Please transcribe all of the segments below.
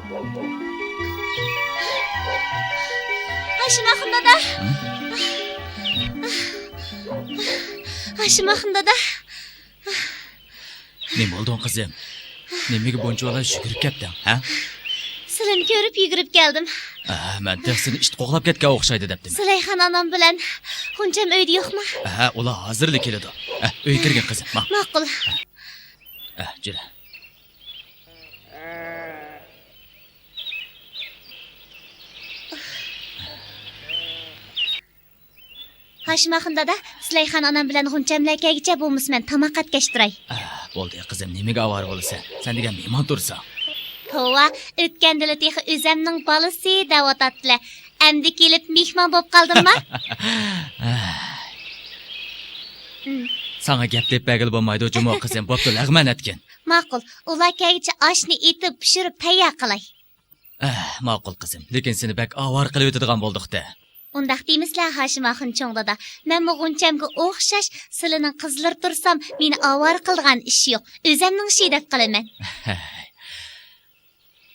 Haşim dada. Haşim dada. Ne oldu kızım? Nemiga bunchalar yugurib ketding, ha? Sizlarni ko'rib yugurib keldim. Men seni it qo'g'lab ketgan o'xshaydi debdim. Sulayxon onam bilan Xuncham uyda yo'qmi? Ular hozirlik keladi. Uyga kirgin qizim. Ma'qul. Jira. Haşim dada, Sulayxon onam bilan Xuncham akagicha bo'lmasman, tamoq atkashtiray. Bo'ldi qizim, nimaga avvar bo'lasan? Sen degan mehmon tursan. Hova, o'tgan yili texi o'zimning bolasi deb otadilar. Endi kelib mehmon bo'lib qoldimmi? Sana gap deb bagil bo'lmaydi, jumo qizim, bo'pti, lag'man etgin. Ma'qul, ular kelgacha oshni etib pishirib tayyor qilay. Ma'qul qizim, lekin seni bak avvar qilib o'tadigan bo'ldik-da. Undaq deymizlar Hashim Xuncham dada. Men bu Xunchamga o'xshash sizlarning qizlar tursam, meni avvar qilgan ish yo'q. O'zimning ishi deb qilaman.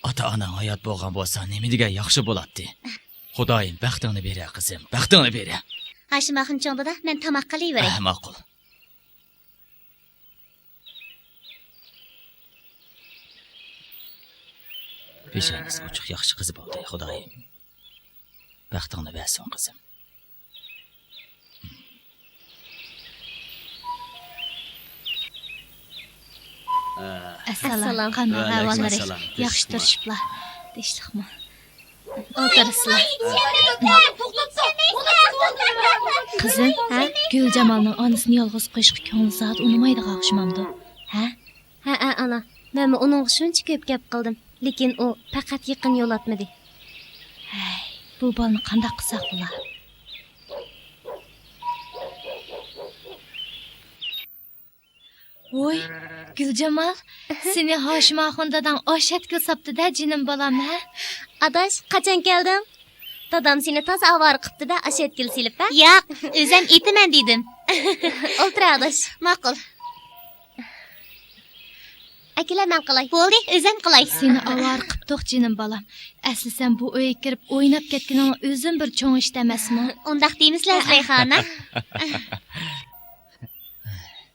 Ota-onang hayot bo'lgan bo'lsa, nima degan yaxshi bo'ladi. Xudoyim baxtingni beray qizim, baxtingni beray. Hashim Xuncham dada, men tamoq qilaveray. Ma'qul. Peshangiz ochiq yaxshi qiz bo'ldi, Xudoyim. Baxtingni bersin qizim. Assalom, qanday ahvollaring? Yaxshi turishiblar. Tinchlikmi? O'tirsizlar. Qizim, Guljamalning onasini yolg'iz qo'yishga ko'ngli soat unmaydiga o'xshamamdi. Ha, ana. Men uning shuncha ko'p gap qildim, lekin u faqat yaqin yo'l atmadi. bu bolani qanday qilsak bo'lar? Voy, Guljamal, seni Hoshim Axundadan oshatkil saptida jinim bolam, ha? Adash, qachon kelding? Dadam seni toza avvar qiptida oshatkil silib-a? Yo'q, o'zim etaman dedim. O'tir Adash, ma'qul. Akalar men qilay. Bo'ldi, o'zim qilay. Seni avvar qiptiq jinim bolam. Asli sen bu uyga kirib o'ynab ketganing o'zim bir cho'ng ish emasmi? Undaq deymizlar, Rayhona.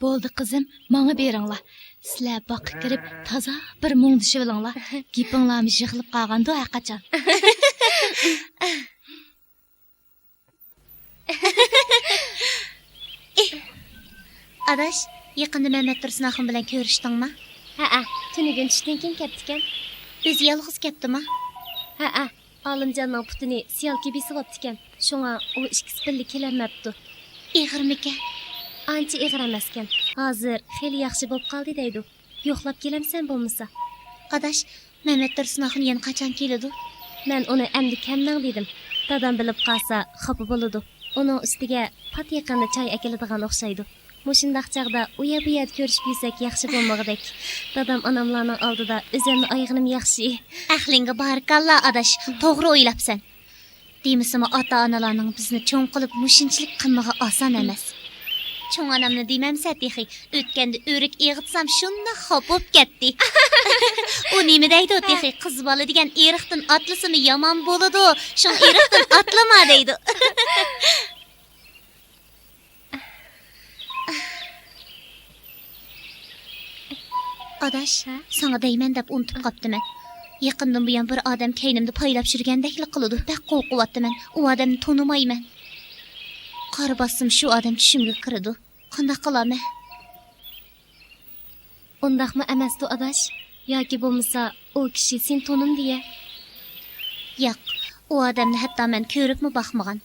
Bo'ldi qizim, menga beringlar. Sizlar boqqa kirib toza bir mungdishib olinglar. Gapinglarni yig'ilib qolganda qachon. Adash, yaqinda Mehmet Tursunoxon bilan ko'rishdingmi? Ha, tunigun tushdan keyin ketdikan. O'zi yolg'iz ketdimi? Ha, Olimjonning putini siyolga besibotdikan. Shunga u ikkisi birga kelolmabdi. Ig'irmikan? Ancha ig'ir emaskan. Hozir xeyli yaxshi bo'lib qoldi deydi. Yo'qlab kelamsan bo'lmasa. Adash, Mehmet Tursunoxon yana qachon keladi? Men uni endi kamdan dedim. Dadam bilib qolsa xafa bo'ladi. Uning ustiga pat yaqinda choy akiladigan o'xshaydi. Mushundaq chaqda bu yerda ko'rishib yursak yaxshi bo'lmag'idek. Dadam onamlarning oldida o'zimni oyog'im yaxshi. Ahlinga barakallah Adash, to'g'ri o'ylabsan. Deymizmi, ota-onalarning bizni cho'ng qilib mushunchalik qilmag'i oson emas. Cho'ng onamni deymamsa texi, o'tganda o'rik eg'itsam shunda xop bo'lib ketdi. U nima deydi texi, qiz bola degan eriqdan atlasimi yomon bo'ladi. Shu eriqdan atlama deydi. Adash, sana deyman deb unutib qoptiman. Yaqindan buyon bir odam keynimda poylab yurgandeklik qiladi. Baq qo'rqyaptiman. U odamni tonimayman. Qora bosim shu odam tushimga kirdi. Qanday qilaman? Undaqmi emasdi Adash? Yoki bo'lmasa u kishi sen tonim deya? Yo'q, u odamni hatto men ko'ribmi baxmagan.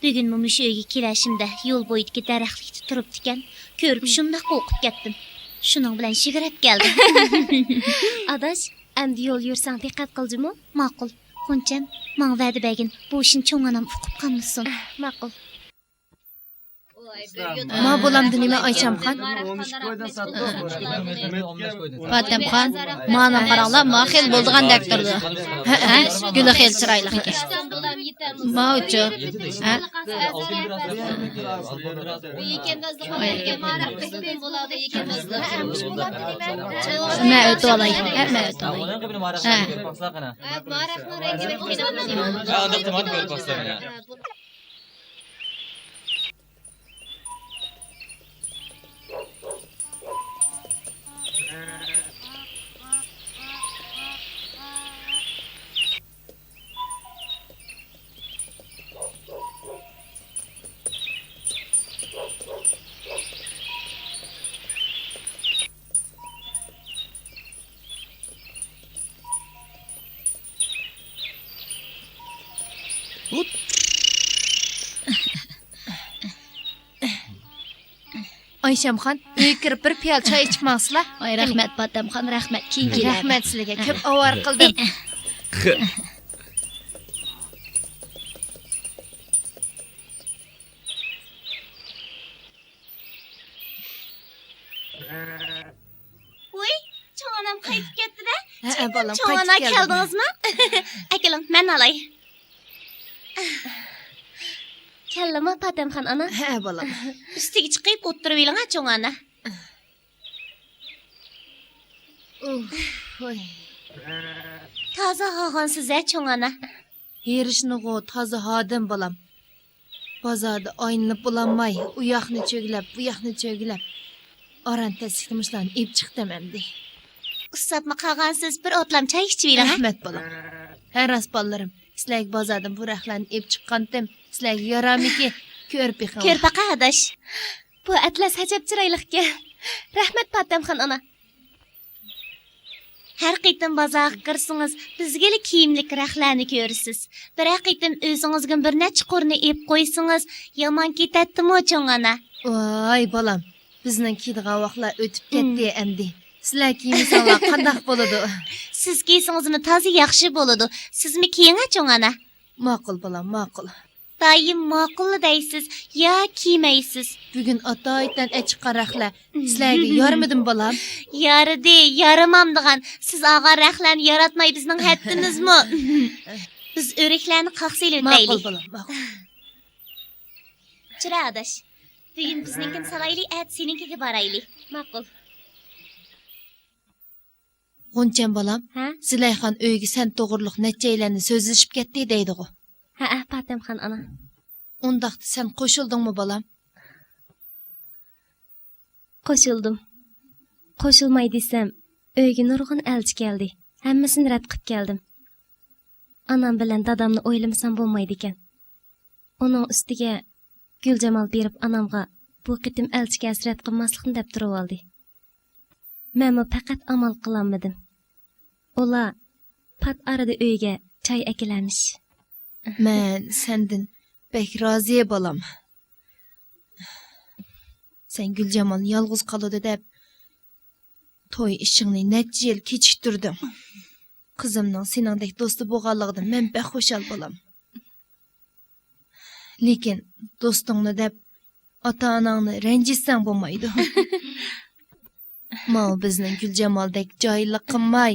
Bugun mush uyga kelishimda yo'l bo'yidagi daraxtlikda turibdi-kan, ko'rib shunda qo'rqib ketdim. Shuning bilan shigirab keldim. Adash, endi yo'l yursang diqqat qilji-mi? Ma'qul. Xuncham, men va'da bergin, bu ishni cho'ng onam uqib qolmasin. Ma'qul. Ma bolamdı nima Ayşamxon? Fatamxon, mana qaranglar, ma xil bo'ldigandek turdi. Ha, guli xil chiroyli ekan. Ma uchu. Ha? Ma o'tib olay. Ma o'tib olay. Ayşamxon, uyga kirib bir piyola choy ichib mangsizlar. Ay, rahmat Fatamxon, rahmat. Keyin keladi. Rahmat sizlarga. Ko'p avor qildim. Voy, cho'ng onam qaytib ketdi-da. Ha, bolam, Cho'ng ona qaytib keldim. keldingizmi? Akalim, men olay. Keldimi Fatamxon ona? Ha, bolam. Ustiga chiqib o'tirib eling, ha cho'ng ona. Voy. Toza xoxonsiz, cho'ng ona. Herishnigo toza xodim bolam. Bozorda oynanib bulanmay, u yoqni cho'glab, bu yoqni cho'glab. Oran tasdiqlashlarni ib chiqdim endi. Ustabmi qolgansiz, bir o'tlam choy ichib eling, ha? Rahmat bolam. Haras bolalarım, sizlarga bozordan bu rahlarni ib chiqqandim. Sizlarga yaramiki ko'rib beqing. Ko'rpaqa adash. Bu atlas ajab chiroyliqga. Rahmat Fatamxon ona. Har qitim bozorga kirsangiz, bizga kiyimlik rahlarni ko'rsiz. Bir qitim o'zingizga bir necha qo'rni ib qo'ysangiz, yomon ketadimi cho'ng ona? Voy bolam, bizning kiydigan vaqtlar o'tib ketdi endi. Sizlar kiyimsanglar qandoq bo'ladi? Siz kiysingizmi toza yaxshi bo'ladi. Sizmi kiying cho'ng ona? Ma'qul bolam, ma'qul. Doim ma'qul deysiz, yo kiymaysiz. Bugun ota-oydan achiqqan rahlar sizlarga yormadim bolam. Yaridi, yaramam degan. Siz og'a rahlarni yaratmay bizning haddimizmi? Biz o'riklarni qaqsaylik Ma'qul deylik. bolam, ma'qul. Chira adash. Bugun bizninkini salaylik, at seninkiga boraylik. Ma'qul. G'uncham bolam, Ha? Zilayxon uyga sen to'g'riliq nechalarni so'zlashib ketdi deydi-ku. Ha, Fatamxon ona. Undaqda sen qo'shildingmi bolam? Qo'shildim. Qo'shilmay desam, uyga nurg'un elchi keldi. Hammasini rad qilib keldim. Anam bilan dadamni o'ylamasam bo'lmaydi ekan. Uning ustiga Guljamol berib anamga bu qitim elchiga hasrat qilmaslikni deb turib oldi. Men faqat amal qilolmadim. Ular pat arada uyga choy akilamish. Men sendan bek rozi bolam. Sen Guljamol yolg'iz qoladi deb to'y ishingni necha yil kechiktirdim. Qizimning seningdek do'sti bo'lganligidan men bek xushal bolam. Lekin do'stingni deb ota-onangni ranjitsang bo'lmaydi. Mal bizning Guljamoldek joylik qilmay,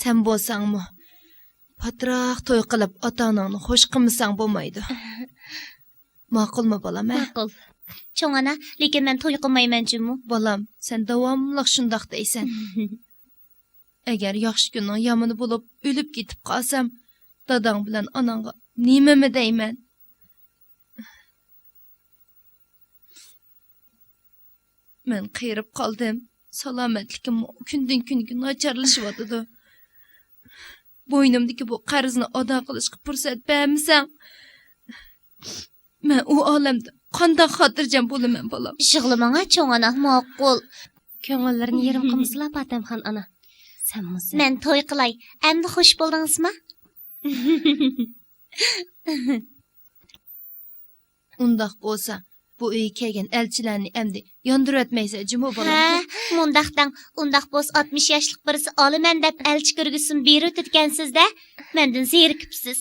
sen bo'lsangmi patroq to'y qilib ota-onangni xush qilmasang bo'lmaydi. Ma'qulmi bolam? Ma'qul. Cho'ng ona, lekin men to'y qilmayman-chunmi? Bolam, sen davomli shundoq deysan. Agar yaxshi kunning yomoni bo'lib o'lib ketib qolsam, dadang bilan onangga nimami deyman? Men qiyirib qoldim. Salomatlikim kundan kunga nacharlashyapti. Bo'ynimdagi bu qarzni ado qilishga fursat bermasang, men u olamda qanday xotirjam bo'laman bolam? Yig'lamang cho'ng ona, ma'qul. Ko'ngillarni yerim qilmaslar Fatamxon ona. Sen men to'y qilay. Endi xush bo'ldingizmi? Undaq bo'lsa, bu uyga kelgan elchilarni endi yondirib o'tmaysa jimo bolam. Ha, mundaqdan undaq bo'z 60 yoshlik birisi olaman deb elchi ko'rgusin berib o'tgansiz-da, mendan zerikibsiz.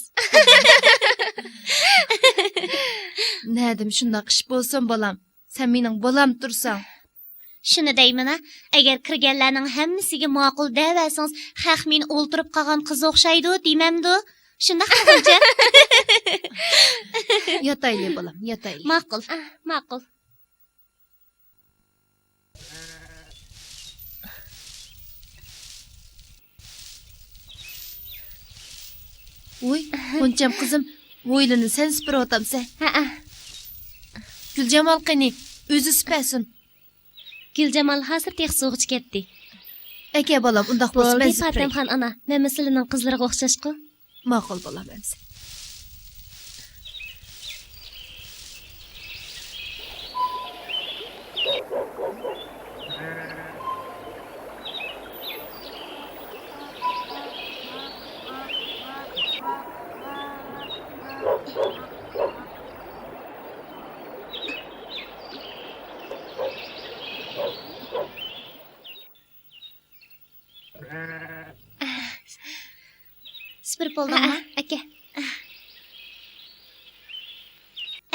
Nadim shundaq ish bo'lsin bolam. Sen mening bolam tursan. Shuni deyman ha, agar kirganlarning hammasiga ma'qul devasangiz, haq men o'ltirib qolgan qiz o'xshaydi, demamdi. Shunda qilguncha. Yotayli bolam, yotayli. Ma'qul. Ma'qul. Oy, Xoncham qizim, o'ylini sen sipirib otamsan. Ha. Guljamal qani, o'zi sipasin. Guljamal hozir texsug'ich ketdi. Aka bolam, undaq bo'lsa men Bo'ldi, Fatimxon ana, men mislining qizlariga o'xshashqu. Ma'qul bolam emsi. Sipirib bo'ldingmi? Aka.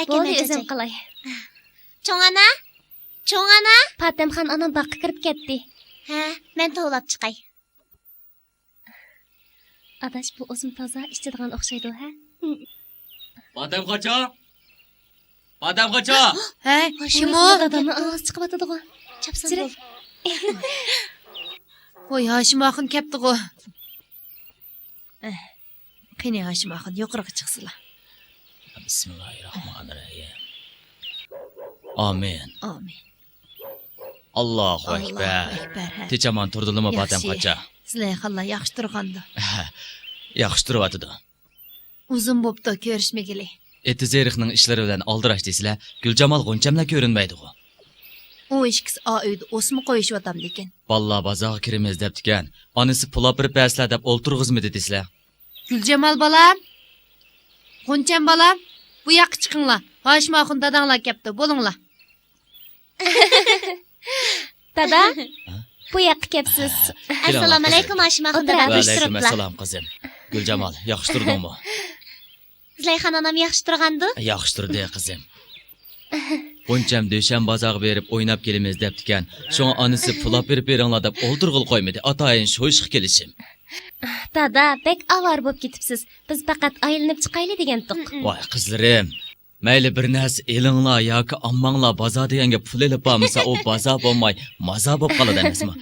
Aka Bo'ldi, men o'zim qilay. Cho'ng ana? Cho'ng ana? Fatimxon onam boqqa kirib ketdi. Ha, men tovlab chiqay. Adash bu o'zim toza ichadigan o'xshaydi, ha? Fatimxo'cha! Fatimxo'cha! Ha, kim o? Dadamning ovozi chiqib o'tadi-ku. Chapsan Sira. bo'l. Voy, Hashim axın kepdi-ku. Qani Hashim axın, yuqoriga chiqsizlar. Bismillahirrahmanirrahim. Amin. Amin. Allohu Allohu akbar. akbar. ha. Techaman turdilimi Yaxshi. Fatimxo'cha? Sizlar xalla yaxshi turgandi. Yaxshi turyotidi. Uzun bo'pti ko'rishmagili. Etizerixning ishlari bilan oldirash deysizlar, Guljamal G'unchamlar ko'rinmaydi-ku. O ishkisi o uyda o'smi qo'yishyaptam lekin. Balla bazaga kiramiz debdikan. Onasi pulab bir paslar deb o'ltirg'izmidi deysizlar. Guljamal bolam. Xoncham bolam, bu yoqqa chiqinglar. Hashim axın dadanglar kepti, bo'linglar. Dada, bu yoqqa kepsiz. Assalomu alaykum Hashim axunda Va rabish alaykum turiblar. assalom qizim. Guljamal, yaxshi turdingmi? Zlayxon onam yaxshi turgandi? Yaxshi turdi qizim. G'uncham Dushan bozorga berib o'ynab kelamiz debdikan. Shunga onasi pulab berib beringlar deb o'ltirg'il qo'ymadi. Atayin sho'yishib kelishim. Dada, bek avar bo'lib ketibsiz. Biz faqat aylanib chiqayli degandik. Voy qizlarim, mayli bir narsa elinglar yoki ammanglar bozor deganga pul elib bormasa, u bozor bo'lmay, maza bo'lib qoladi emasmi?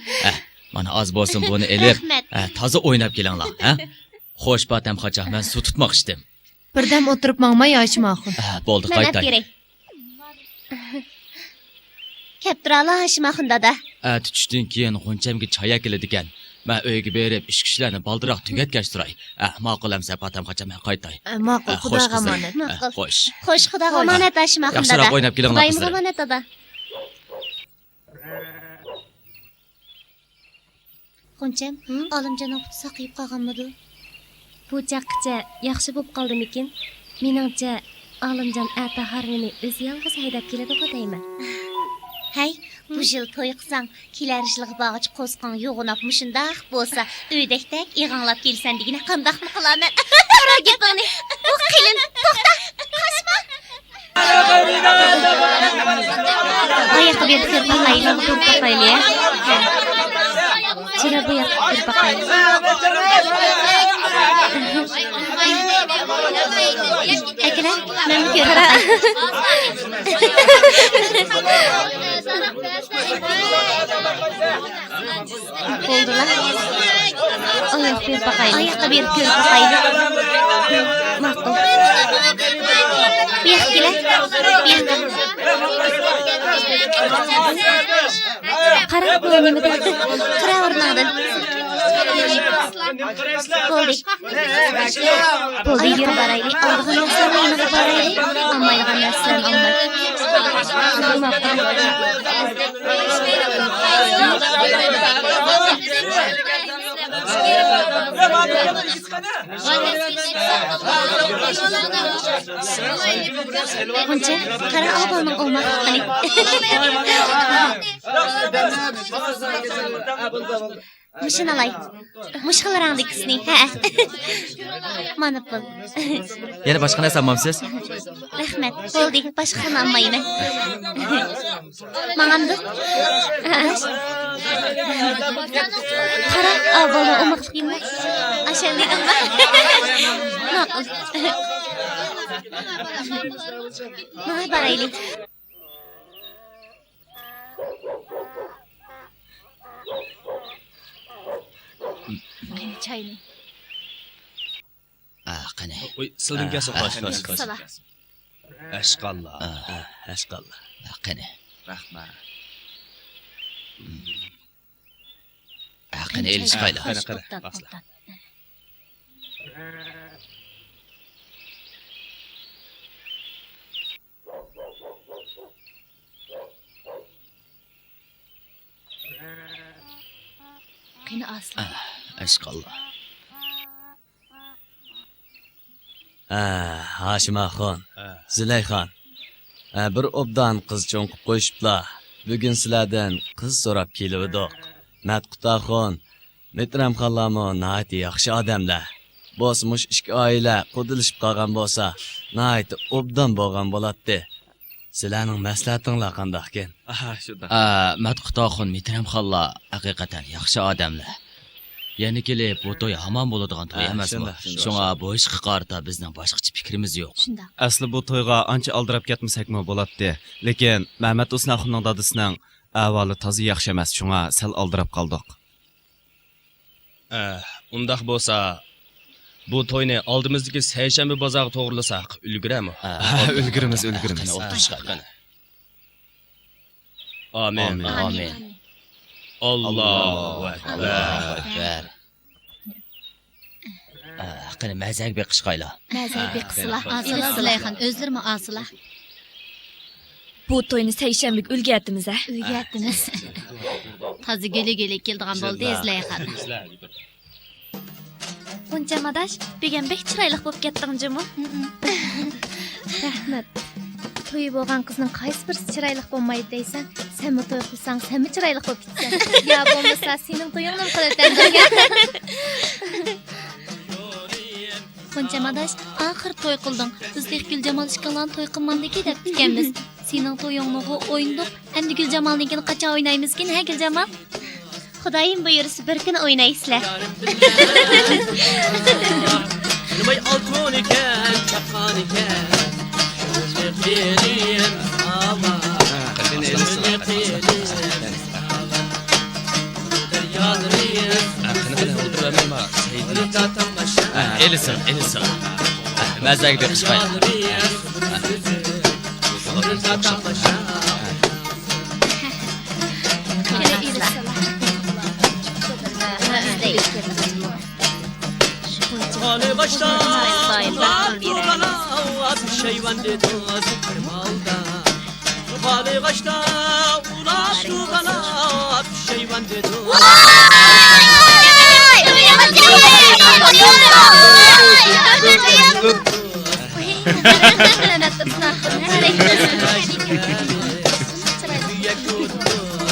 Mana oz bo'lsin buni elib, Rahmat. toza o'ynab kelinglar, ha? Xo'sh, Fatimxo'cha, men suv tutmoqchidim. Birdam o'tirib mangmay Hashim axın. Bo'ldi, Men qaytay. kerak. Keptirala Hashim axunda da. Tushdan keyin G'unchamga choy keladigan. Men uyga berib ish ishlarni baldiroq tugatgach turay. Ma'qul amsa Fatimxo'cha, men qaytay. Ma'qul, Xo'sh, xudoga qizlar. omonat. Ma'qul. Xo'sh. Xo'sh, xudoga omonat Hashim axunda da. Yaxshiroq o'ynab kelinglar Xudoyimga qizlar. omonat da. Xoncham, olimjon o'qib saqayib qolganmidi? Bu chaqqicha yaxshi bo'lib qoldimikin? Meningcha, Olimjon ata harmini o'zi yolg'iz haydab keladi-ku deyman. Hey, bu yil to'y qilsang, kelar yilga bag'ich qo'sqon yo'g'inab mushundaq bo'lsa, uydakdak ig'anglab kelsan degina qandaqmi qilaman? Qara gapingni. Bu qilin, to'xta. Qochma. Oyoqqa berib kirib baqayli, turib baqayli. Chira bu yoqqa kirib baqayli. Akalar, men ko'raman. Bo'ldilar. Oyoq berib baqayli. Oyoqqa berib ko'rib baqayli. Ma'qul. Bu yoqqa kelar. Bu yoqqa. Qara, bu nima deydi? Qira o'rnadin. Bo'ldi. Bo'ldi, Oyoqqa yura. boraylik. Oldiga narsalarni yoniga boraylik. Olmaydigan narsalarni olmaylik. Buncha qara obaning olmoqligini. Muşun alay. Muşqalarangdikisini. Ha. Mana pul. Yana boshqa narsa olmamsiz? Rahmat. Bo'ldi. Boshqani olmayman. Mang'amdi. Qara, avvalo o'maqligimni. Ashal dedimmi? Ma'qul. Mana baraylik. Çayını. Qani. Sizlarga so'qash. Sala. Ashqallah. Ashqallah. Qani. Rahmat. Qani elish qayda? Qara. Basla. Qani aslı. Ashqallah. Hashimxon, Zulayxon. Bir obdan qiz cho'nqib qo'yishiblar. Bugun sizlardan qiz so'rab kelibdik. Matqutaxon, Metramxonlarmo nihoyat yaxshi odamlar. Bosmush ikki oila qudilishib qolgan bo'lsa, nihoyat obdan bo'lgan bo'ladi. Sizlarning maslahatinglar qandaqkin? Shunda. Matqutaxon Mitramxonlar haqiqatan yaxshi odamlar. Yani kelib bu to'y hamon bo'ladigan to'y emasmi? Shunga bu ishga qarata bizning boshqacha fikrimiz yo'q. Shunda. Asli bu to'yga ancha aldirab ketmasakmi bo'ladi. Lekin Mehmet Usnaxonning dadasining ahvoli toza yaxshi emas, shunga sal aldirab qoldik. Undaq bo'lsa, bu to'yni oldimizdagi seshanba bozoriga to'g'rilasak, ulgurami? Ulgurimiz. Qani o'tirishqa. Amin. Amin. Allahu Akbar. Qani mazak beqishqayla. Mazal bir qısıla. Asıla Zulayxon özlerimi asıla? Bu to'yni seshanbek ulgayapmiz a. Uyatdiniz. Tozi geli keldigan bo'ldi Zulayxon. Buncha madash, begam bek chiroyli bo'lib ketdingmi? Rahmat. To'yi bo'lgan qizning qaysi birisi chiroyli bo'lmaydi deysan? Senmi to'y qilsang, senmi chiroyli bo'lib ketsan? Ya bo'lmasa sening to'yingni qilib Buncha madash, oxir to'y qilding. Bizdek Guljamal ishqilgan to'y qilmandiki deb ekanmiz. Sening to'yingni o'yindiq, endi Guljamalnikini qachon o'ynaymizkin, ha Guljamal? Xudoyim buyursa bir kun o'ynaysizlar. Nimay altun iken, çakan iken. Şefirin hava. Qani elisin. Deryalarıyım. o'tiramanma. Elisin. Mazak beqishqayla. Hali başta ular durana az şeyvan dedi kırmalda. Hali başta ular durana az şeyvan dedi.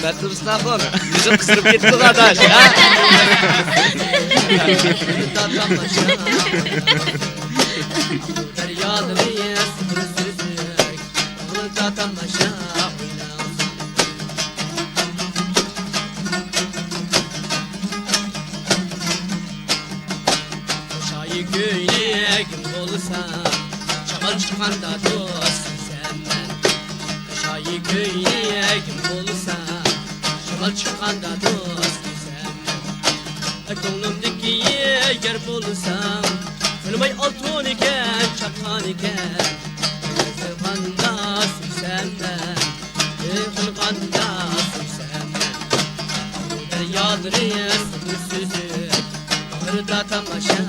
Mehmet Usnaxon, yüzü qizdirib ketdi qardosh. Deryalarıyız süzük. Burada tamaşa Şayı göyle kim olsa Çamal çıkanda dost senden Şayı göyle kim olsa Çamal çıkanda dost senden Gönlümdeki yer bulsam Gülmay altın iken, çakan iken Kızıqanda süsenden Kılqanda süsenden Deryalarıyız süzük Ahırda tamaşa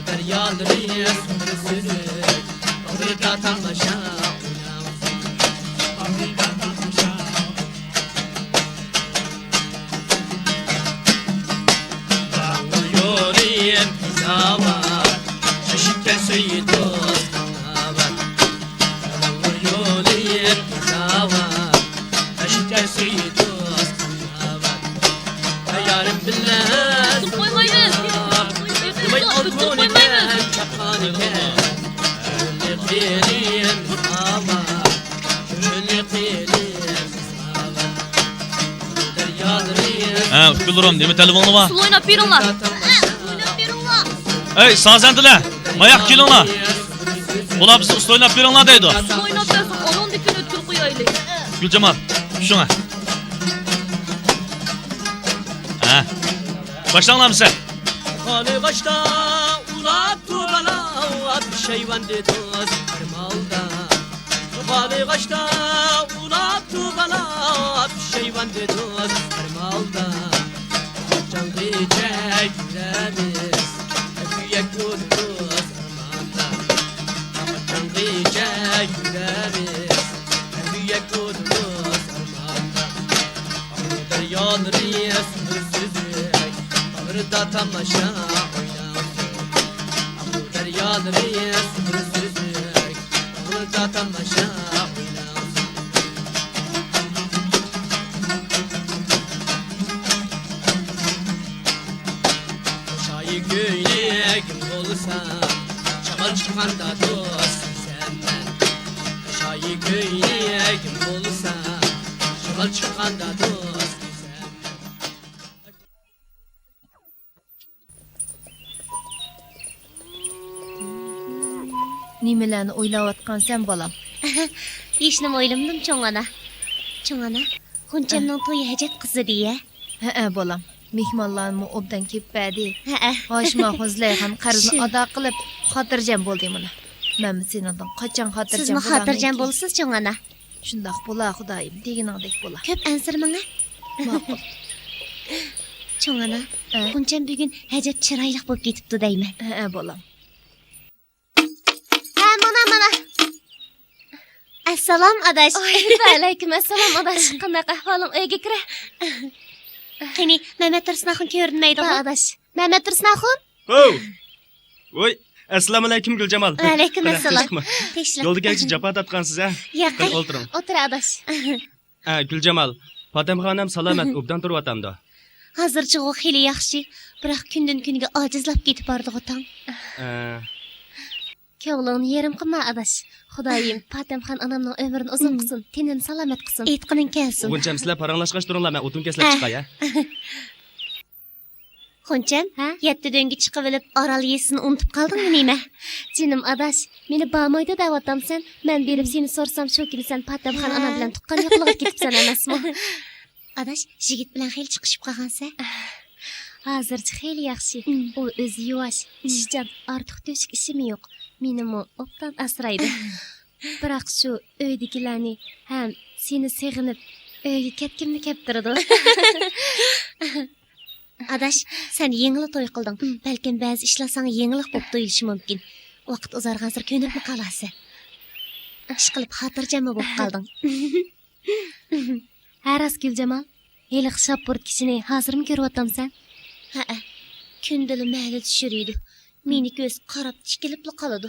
Deryalarıyız süzük Ahırda tamaşa Yoriyem hizava Şaşıkken söyü dost hava Yoriyem hizava Şaşıkken söyü dost hava billah Qo'ymaymiz. Nimay altun iken çakan iken Gönlü qilim hava Gönlü qilim hava Deryalarıyım Ha, ukulrum, nima telefonum var? Sul o'ynab beringlar. O'ynab beringlar. Ey, sazandilar, mayak kelinglar. Bular bizni usta o'ynab beringlar deydi. Sul o'ynab bersin, olonda kun o'tkazib qo'yaylik. Guljamal, shunga. Ha. Başlanglar mısın? Kanı kaçta ulattı bana bir şeyvan dediniz kırmalda Kanı kaçta ulattı bana bir şeyvan dediniz kırmalda Can diyecek yüreğimiz Büyük kurduz kırmalda Can diyecek yüreğimiz Büyük kurduz kırmalda Deryaları sınırsızlık Ağrıda tamaşa oynasın Bu deryaları sınırsızlık Ağrıda tamaşa oynasın Şayı göğüne kim olsa Çamal çıkanda dostsun sen ben Şayı göğüne kim olsa Çamal çıkanda dostsun sen Nimalarni o'ylayotgan sen bolam? Hech nima o'ylamdim cho'ng ona. Cho'ng ona, Xunchamning to'yi hajat qizi deya. Ha, bolam. Mehmonlarni obdan ketpadi. Ha. Hoshma Hozlayxon qarzni Shu. ado qilib, xotirjam bo'lding mana. Men sendan qachon xotirjam Sizmi xotirjam bo'lsiz cho'ng ona. Shundoq bo'la, Xudoyim, deganingdek bo'la. Ko'p ansirmang. Ma'qul. Cho'ng ona, Xuncham bugun hajat chiroyli bo'lib ketibdi deyman. Ha, bolam. Ha, mana. Assalom adash. Va alaykum assalom adash. Qanaqa ahvoling? Uyga kira. Qani, Mehmet Tursunoxon ko'rinmaydi. Va adash. Mehmet Tursunoxon? Oh! Voy, assalomu alaykum Guljamal. Va alaykum assalom. Tinchlikmi? Tinchlik. Yo'lda kelishib japa tatgansiz a? Yo'q. Qani o'tiring. O'tir adash. Guljamal, Fatimxonam salomat obdan turyapamda. Hozircha u xili yaxshi, biroq kundan kunga ojizlab ketib bordi otang. Ko'ngling yerim qilma adash. Xudoyim Fatimxon onamning umrini uzun qilsin, tenini salomat qilsin. Aytqining kelsin. Buncham sizlar paranglashqash turinglar, men o'tin keslab chiqay a. Xuncham, 7 do'nga chiqib olib, Orol yesini unutib qoldingmi nima? Jinim adash, meni bamoyda da'vatamsan, men berib seni so'rsam shu kuni sen Fatimxon onam bilan tuqqan yo'qlig'iga ketibsan emasmi? Adash, yigit bilan xil chiqishib qolgansa? Hozircha xeyli yaxshi. U o'zi yuvosh, ishchan, ortiq to'shik ishimi yo'q. Menimi obdan asraydi. Biroq shu uydagilarni ham seni seg'inib uyga ketgimni keltirdi. Adash, sen yengli to'y qilding. Balkim ba'zi ishlar sana yengillik bo'lib tuyulishi mumkin. Vaqt uzargan sir ko'nibmi qolasiz? Ish qilib xotirjam bo'lib qolding. Haras Guljamal, heli shapurt kishini hozirmi ko'ryotamsan? Ha, kundili mahli tushiriydi. Meni ko'z qarab tikilib qoladi.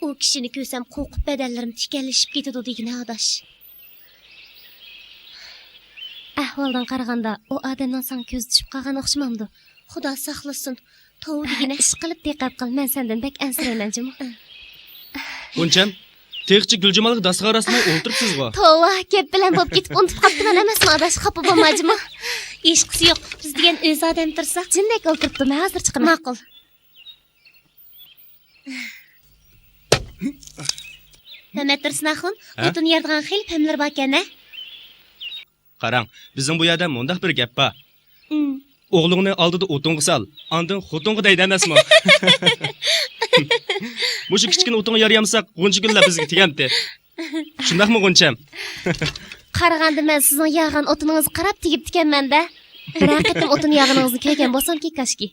U kishini ko'rsam qo'rqib badallarim tikallashib ketadi degina adash. Ahvoldan qaraganda u odamdan san ko'z tushib qolgan o'xshamamdi. Xudo saqlasin. Tovu degina Ish qilib diqqat qil, men sendan bek ansirayman jim. Buncham, texchi Guljamalga dasg'a rasmay o'ltiribsiz-ku. Tova, gap bilan bo'lib ketib unutib qolibman emasmi adash, xafa bo'lmajmi? hech qisi yo'q. Biz degan o'z odam tursa, Jindek o'ltiribdi, men hozir chiqaman. ma'qul. Mehmet Tursunoxon, o'tin yerdigan xil pamlar bor ekan-a? Qarang, bizning bu yerda mundaq bir gap bor. O'g'lingni oldida o'tinga sol, andin xotinga deydi emasmi? Mushu kichkina o'tinga yarayamsak, g'unchigullar bizga tegandi. Shundaqmi g'uncham? Qaraganda men sizning yag'an o'tiningizni qarab tegib tikanman-da. Bir haqiqatan o'tin yag'aningizni ko'rgan bo'lsam-ki kashki.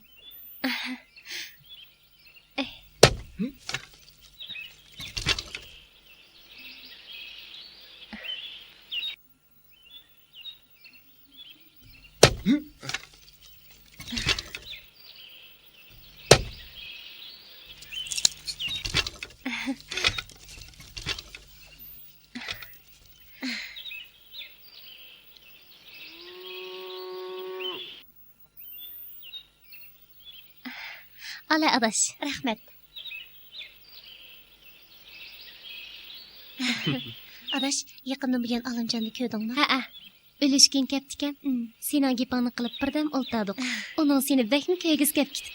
Ala adaş. Rahmat. Adaş, yaqindan bilgan Alimjanni ko'rdingmi? Ha. Ölüşkün keptiken. Senin gepini kılıp birden oltadık. Onun seni bekmi köygiz kep gitip.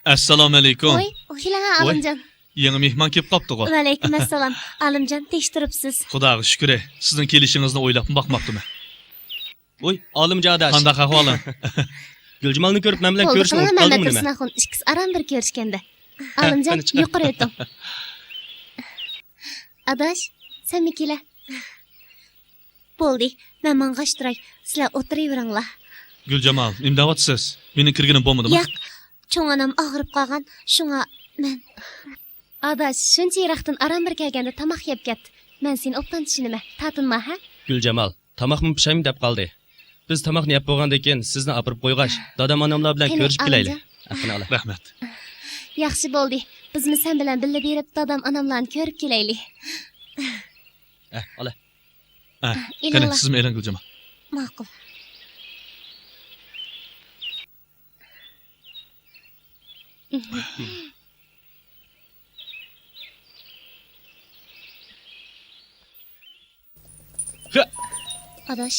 Assalomu alaykum. Oy, kelanga Alimjan. Yangi mehmon kelib qopdi-ku. Va alaykum assalom. Alimjon, tekshiribsiz. Xudoga shukr. Sizning kelishingizni o'ylab boqmoqdiman. Oy, olimja adash. Qanday ahvoling? Guljimalni ko'rib men bilan Oldu ko'rishni qilana unutib Mehmet qoldimmi nima? Tursunaxun ikkisi aram bir ko'rishganda. Alimjon qani chiqar. yuqori o'tdim. Adaş, sen mi kela? Bo'ldi. Men mang'ashtiray. Sizlar o'tiraveringlar. Guljamal, nima deyapsiz? Mening kirganim bo'lmadimi? Yo'q. Cho'ng onam og'rib qolgan. Shunga men Adaş, shuncha yiroqdan aram bir kelganda tamoq yeb ketdi. Men seni obdan tushunima. Tatinma, ha? Guljamal, tamoqni pishaymi deb qoldi. Biz tamoqni yeb bo'lgandan keyin sizni olib qo'yg'ash, dadam onamlar bilan Qani, ko'rishib kelaylik. Alimjon. Qani ala. Rahmat. Yaxshi bo'ldi. Bizmi sen bilan birga berib dadam onamlarni ko'rib kelaylik. Ala. Qani, Ilinglar. sizmi eling Guljamal? ma'qul. Adaş,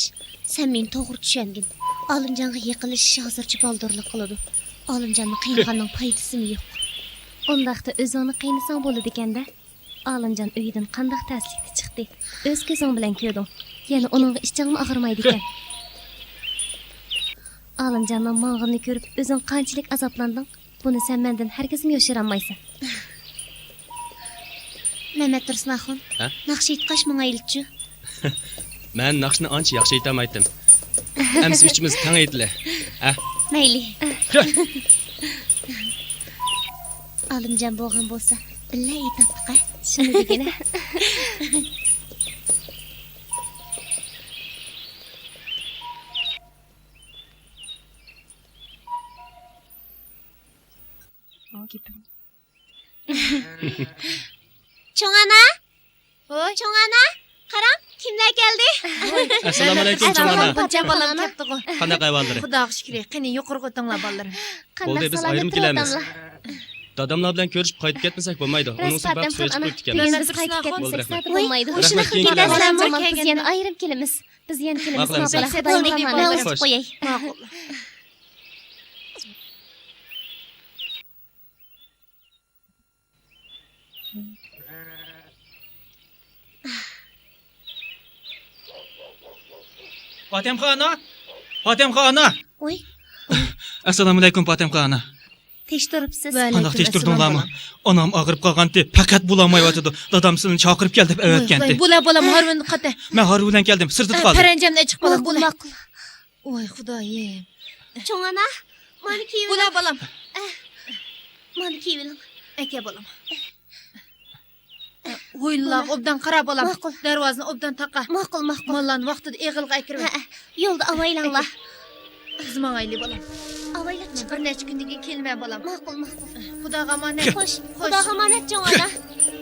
sen meni to'g'ri tushungin. Olimjonga yiqilishish hozircha boldurlik qiladi. Olimjonni qiynag'anning foydasimi yo'q. Ondaqda o'zingni qiynasang bo'ladi ekanda. Alimjon uyidan qanday taslikda chiqdi? O'z ko'zing bilan ko'rding. Yana uning ichingmi og'rimaydi ekan. Alimjonning mang'ini ko'rib o'zing qanchalik azoblanding? Buni sen mendan hargizmi yoshiranmaysan. Mehmet Tursunaxun, Ha? naqsh aytqash menga ilchi. Men naqshni ancha yaxshi aytamaydim. Amsi uchimiz tang aytili. Mayli. Olimjon bo'lgan bo'lsa, billa aytadiq-a. Shuni degina. Cho'ng ona? Voy, cho'ng ona? Qarang, kimlar keldi? Assalomu alaykum cho'ng ona. Buncha bolam ketdi-ku. Qanday qayvonlari? Xudoga shukr. Qani yuqoriga o'tinglar bolalarim. Bo'ldi, biz ayrim kelamiz. Dadamlar bilan ko'rishib qaytib ketmasak bo'lmaydi. Uning sabab so'yib qo'yib ekan. Biz qaytib ketmasak Bo'ldi, sabr bo'lmaydi. Rahmat, keyin kelamiz. Biz yana ayrim kelamiz. Biz yana kelamiz. Ma'qul, Ma'qul. Bo'ldi, Xudoga men emanet. o'tib qo'yay. Ma'qul. Fatimxona. Voy, Assalomu alaykum Fatimxona. tekshiribsiz. Qanday tekshirdiңlarmi? Onam og'rib qolgandi, faqat bo'lolmayotdi. Dadam sizni chaqirib keldi deb aytgandi. Bo'la Harun qata. Men Harun bilan keldim, sirtib qoldim. Paranjamdan chiqib qolar bo'la. Ma'qul. Voy xudoyim. Cho'ng ona, meni kiyib Bo'la bolam. Meni kiyib Aka bolam. O'yinlar obdan qara bolam. Ma'qul. Darvozani obdan taqa. Ma'qul. Mollarni vaqtida eg'ilga kirib. Yo'lda avaylanglar. Xizmon ayli bolam. Avaylab chiq. Bir necha kundan keyin kelmay bolam. Ma'qul. Xudoga omonat. Xo'sh, Xudoga omonat cho'ng ona.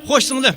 Xo'sh singlim.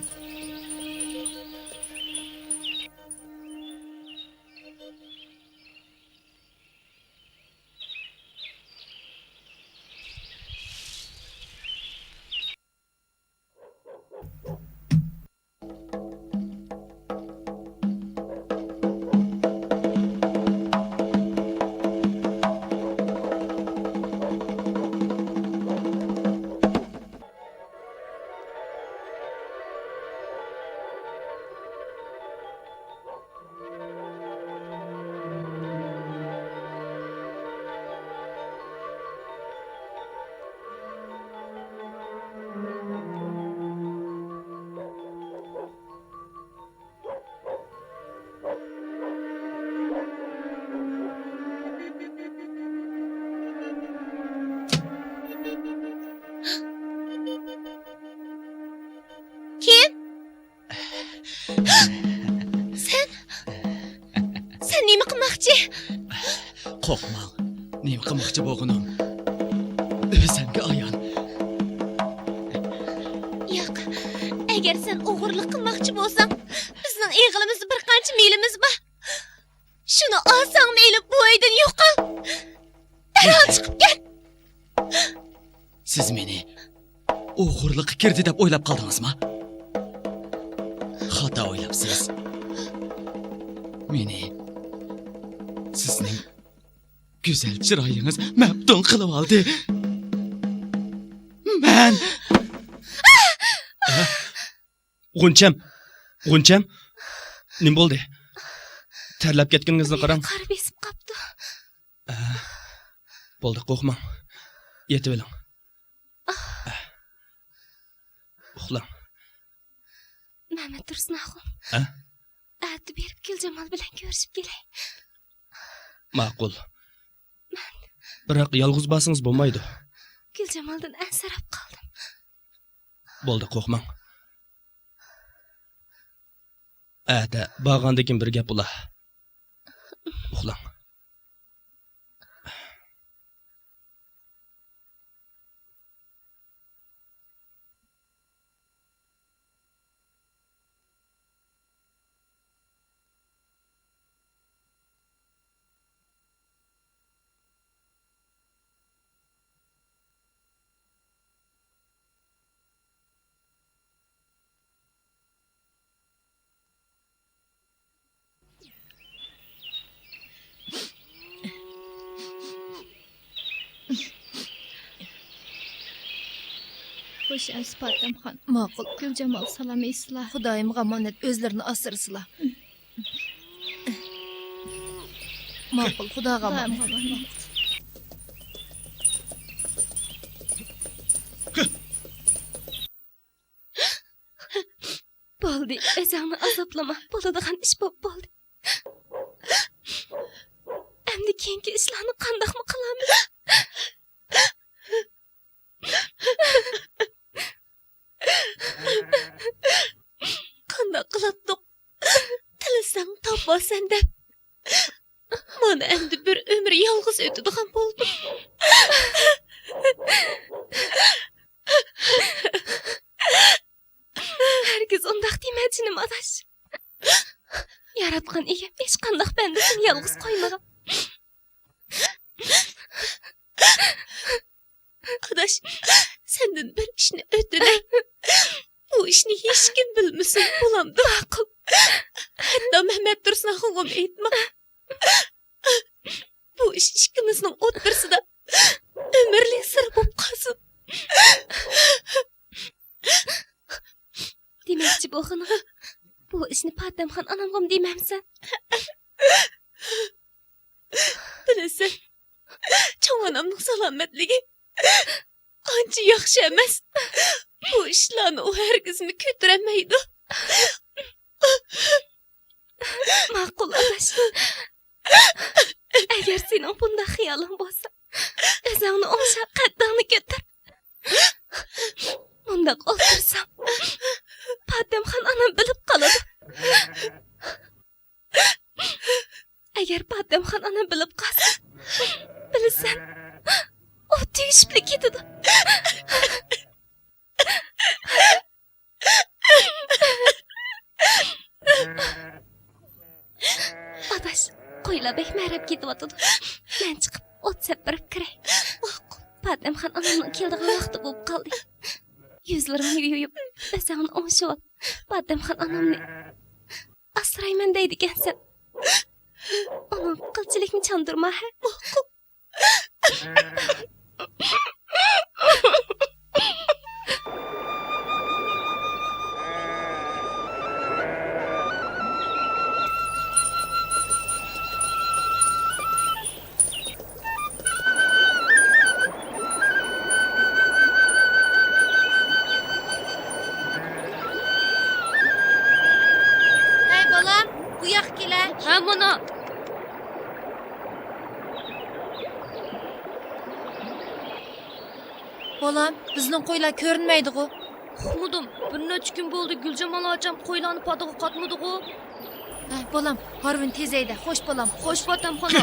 Sen nima qilmoqchi? Qo'rqmang. Nima qilmoqchi bo'lganim? O'zimga ayon. Yo'q. Agar sen o'g'irlik qilmoqchi bo'lsang, bizning eg'ilimizni bir qancha meylimiz bor. Shuni olsang meyli bu uydan yo'qol. Darhol chiqib ket. Siz meni o'g'irliqqa kirdi deb o'ylab qoldingizmi? Xato o'ylabsiz. Meni sizning go'zal chiroyingiz maftun qilib oldi. Men G'uncham. Nim bo'ldi? Terlab ketganingizni qarang. Qar besib qapti. Bo'ldi, qo'rqmang. Yetib oling. Uxlang. Mehmet Tursunaxon. Ha? Ati berib Guljamal bilan ko'rishib kelay. Ma'qul. Biroq yolg'iz bosingiz bo'lmaydi. Guljamaldan ansirab qoldim. Bo'ldi, qo'rqmang. Ada bag'andakin bir gap bo'lar. Uxlang. Xo'sh, Patamxon. Ma'qul. Guljamal salom eysizlar. Xudoyimga omonat o'zlarini asırsızlar. Ma'qul, Xudoga omonat. Bo'ldi, o'zingni azoblama. Bo'ladigan ish bo'ldi. Endi keyingi ishlarni qandoqmi qilamiz? Qandoq qilibdiq? Tilasang topolsan deb. Mana endi bir umr yolg'iz o'tadigan bo'ldim. Herkes undaq deməcinim adaş. Yaratqan egem hech qandaq bendisini yolg'iz qo'ymagan. Adaş, senden bir işni ötünay. Bu işni hiç kim bilmesin bulamdı. Ma'qul. Hatta Mehmet Tursunaxonga aytma. Bu iş ikkimizning o'ttirsida umrlik sir bo'lib qolsin. Demakchi bo'g'ini, bu ishni Patamxon onamg'am deymamsan? Bilasan, cho'ng onamning salomatligi ancha yaxshi emas. Bu ishlarni u hargizmi ko'taramaydi. Ma'qul adash. Agar sening bunday xiyoling bo'lsa, o'zingni o'ngshab qaddingni ko'tar. Undaq o'ltirsam, Patamxon onam bilib qoladi. Agar Patamxon onam bilib qolsa, bilasan, u tegishli ketadi. Adaş, qo'ylabek ma'rab ketyotidi. Men chiqib o't sepirib kiray. Patamxon onamning keldigan vaqti bo'lib qoldi. Yuzlarimni yuyib, o'zimni o'ngshib, Patamxon onamni asrayman deydi ekansan. Onun qilchilikni chandurma, ha? Hey bolam, bu yoq kela. Ha, mana. Bolam, bizning qo'ylar ko'rinmaydi-ku. Uxmudim. Bir necha kun bo'ldi Guljamal ocham qo'ylarni padiga qatmadi-ku. Bolam, Harvin tezayda. Xo'sh bolam, Xo'sh, Patamxon.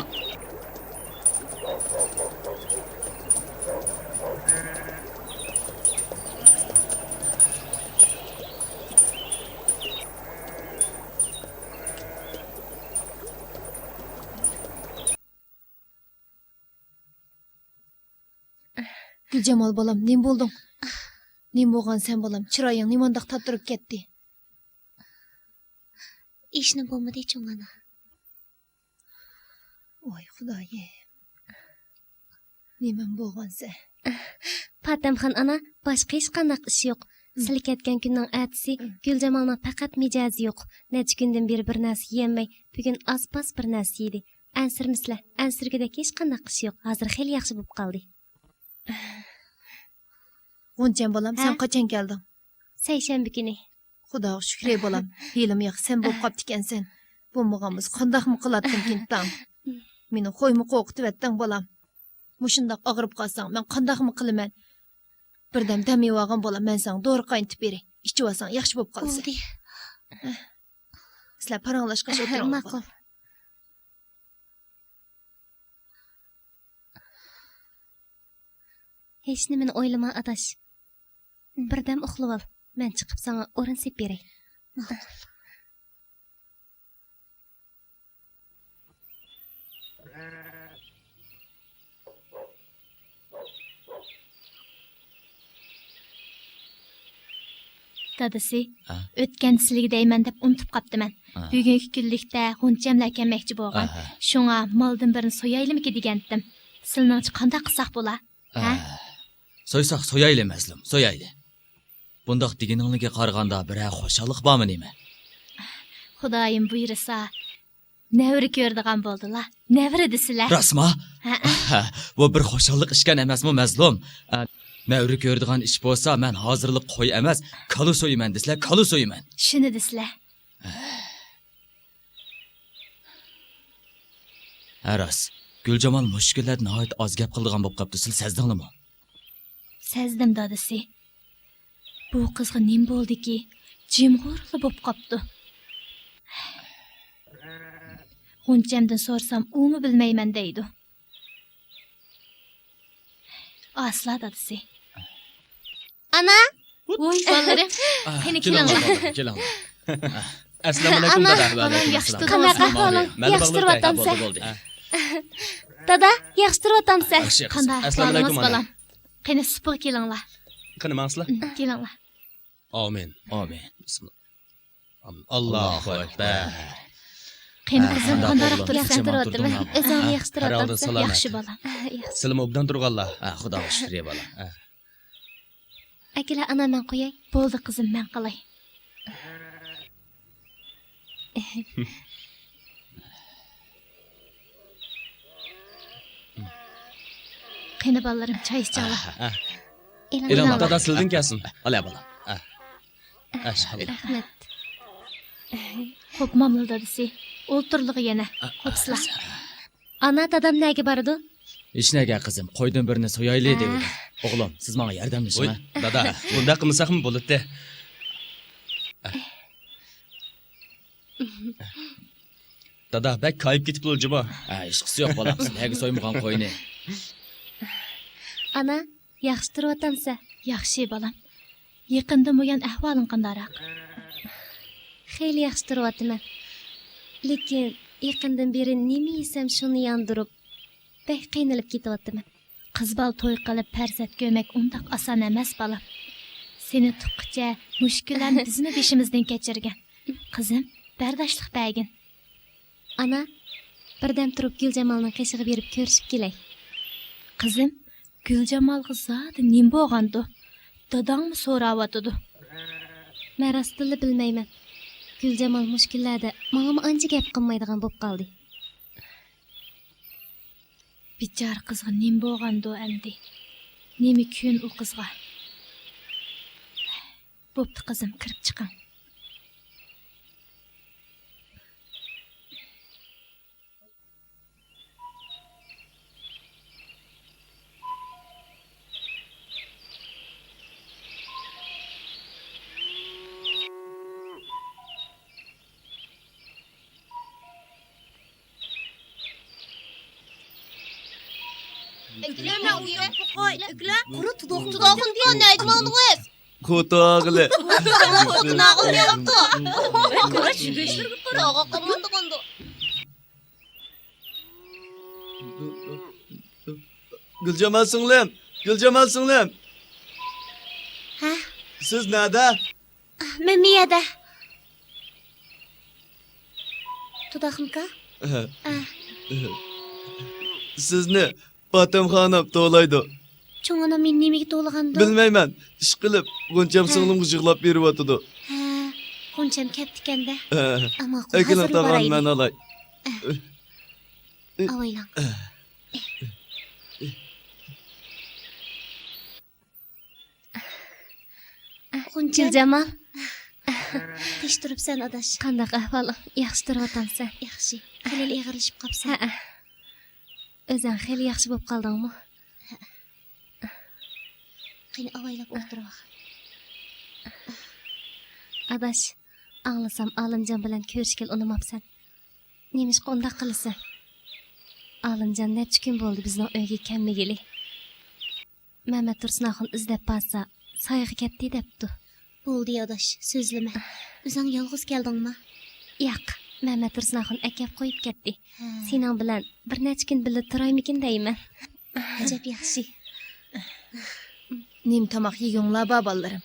Gülcemal bolam, nim boldun? Nim bolgan sen bolam, chiroying nimandaq tatırıp ketdi. ishni bo'lmadi cho'ng ana. Oy xudoyim. Nimam bolgansa? Patamxon ana, boshqa hech qanday ish yo'q. Sizlar ketgan kunning ertasi Guljamalning faqat mijozi yo'q. Necha kundan beri bir narsa yemay, bugun oz-poz bir narsa yedi. Ansirmisizlar, ansirgidek hech qanday ish yo'q. Hozir xeyli yaxshi bo'lib qoldi. G'uncham bolam, sen Ha? qachon kelding? Seshanba kuni. Xudoga shukr bolam. Helim yo'q, sen bo'lib qopti ekansan. Bo'lmaganmiz qandaqmi qilatdim kintam. Meni qo'ymi qo'rqitib etding bolam. Mushundaq og'rib qolsang, men qandaqmi qilaman? Birdam dam yevagan bolam, men sen dori qayntib beray. Ichib olsang yaxshi bo'lib qolsa. Bo'ldi. Sizlar paranglashqacha o'tiring. Ma'qul. Hech nimani o'ylama adash. Birdam uxlab ol. Men chiqib sana o'rin sep beray. Dadasi, Ha? o'tgan sizlarga deyman deb unutib qoptiman. Ha. Bugungi kunlikda g'unchamlar kelmoqchi bo'lgan. Aha. Shunga moldan birini so'yaylimki degandim. Sizlarning qanday qilsak bo'la? Ha? So'ysak so'yayli mazlum, so'yayli. Bundaq deginingizga qaraganda biror xo'shalik bormi nima? Xudoyim buyursa, nevri ko'rdigan bo'ldilar. Nevri desizlar. Rasma? Ha. Bu bir xo'shalik ishkan emasmi mazlum? Navri ko'rdigan ish bo'lsa, men hozirlik qo'y emas, kalu so'yman desizlar, kalu so'yman. Shuni desizlar. Aras, Guljamal mushkullar nihoyat oz gap qildigan bo'lib qopti, siz sezdingmi? Sezdim dadasi. Bu qizga nim bo'ldiki, jimg'urli bo'lib qopti. G'unchamdan so'rsam, uni bilmayman deydi. Asla dadasi. Ana, Voy bolalarım, qani kelinglar. Kelinglar. Assalomu alaykum Ana, dada. ana, yaxshi qanaqa turibsiz? ahvoling? Mana Yaxshi bag'lab turyotamsan? Bo'ldi. Dada, yaxshi turyotamsan? Yaxshi, yaxshi. Qanday Assalomu alaykum, ahvolimiz ana. bolam? Qani supa kelinglar. Qani manslar? Kelinglar. Amin. Amin. Bismillah. Allohu akbar. Qani qizim qanday qanday bo'ldi? turibsiz? Yaxshi turyotiman. O'zing yaxshi Har holda turyotamsan? salomat. Yaxshi bolam. Yaxshi. Sizlar obdan turganlar. Xudoga shukr bolam. Akila ana men qo'yay. Bo'ldi qizim, men qilay. Qani bolalarim, choy ichinglar. Ilon Dada sildin kelsin. Ala bolam. Ashhadu. Rahmat. Xo'p, mamnun dadasi. O'ltirlig'i yana. Xo'psizlar. Ana dadam nega bordi? Ishnaga qizim, qo'ydan birini so'yayli dedi. O'g'lim, siz menga Voy, yordamlashing. dada, bunda qilmasakmi bo'ladi? Dada, bak kayıp ketib o'ljima. Ishqisi yo'q bolam, sizlarga so'ymagan qo'yni. Ana, yaxshi turyotamsan? Yaxshi bolam. Yaqinda bo'lgan ahvoling qandaroq? Xeyli yaxshi turyotiman. Lekin yaqindan beri nima yesam shuni yondirib, bek qiynalib ketyapman. Qiz bal to'y qilib farzand ko'mak undoq oson emas bolam. Seni tuqqcha mushkullarni bizmi beshimizdan kechirgan. Qizim, bardoshlik bergin. Ana, birdam turib Guljamalning qishig'i berib ko'rishib kelay. Qizim, Guljamalga zodi nim bo'lgandi? Dadangmi so'rayotdi? Men rostini bilmayman. Guljamal mushkullarda menga ancha gap qilmaydigan bo'lib qoldi. Bichar qizga nim bo'lgandi endi. Nimi kun u qizga? Bo'pti qizim, kirib chiqing. Kutog'li. Guljamal singlim, Gülcemal singlim. Ha? Siz nerede? Men miyada. Tudaqmka? Sizni Patem Hanım to'laydi. Cho'ng onam meni nimaga to'lag'andi? Bilmayman. Ish qilib, Goncham singlimga yig'lab beryotidi. Ha, Qoncham ketdi-kanda. Ammo Akilim hozir tag'an boraylik. men olay. Avaylang. Qoncham, Guljamal, tish turibsan adash. qandaq ahvoling? Yaxshi turyotamsan? Yaxshi. Xilil ig'irlashib qopsan. Ha. O'zing xeyli yaxshi bo'lib qoldingmi? Qani avaylab o'tirib. Adash, anglasam Olimjon bilan ko'rishga unamabsan. Nemishqa undaq qilasan? Olimjon necha kun bo'ldi bizning uyga kelmagili. Mehmet Tursunoxun izlab borsa, soyga ketdi debdi. Bo'ldi adash, so'zlama. O'zing yolg'iz keldingmi? Yo'q, Mehmet Tursunoxun akab qo'yib ketdi. Sening bilan bir necha kun birga turaymikin deyman. Ajab yaxshi. Nim tamaq yeginglar babalarım.